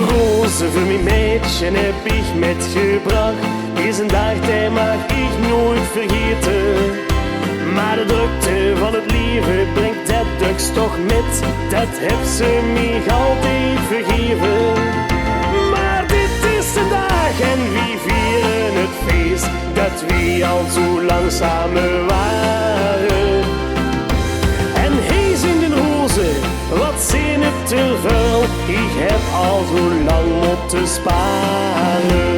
Rozen voor mijn meisje heb ik metgebracht. Deze dag die mag ik nooit vergeten. Maar de drukte van het leven brengt dat dus toch met. Dat heeft ze mij altijd vergeven. Maar dit is de dag en we vieren het feest dat we al zo lang samen waren. En hij zingt in rozen, wat zijn het te vuil. Ik heb al zo lang moeten sparen.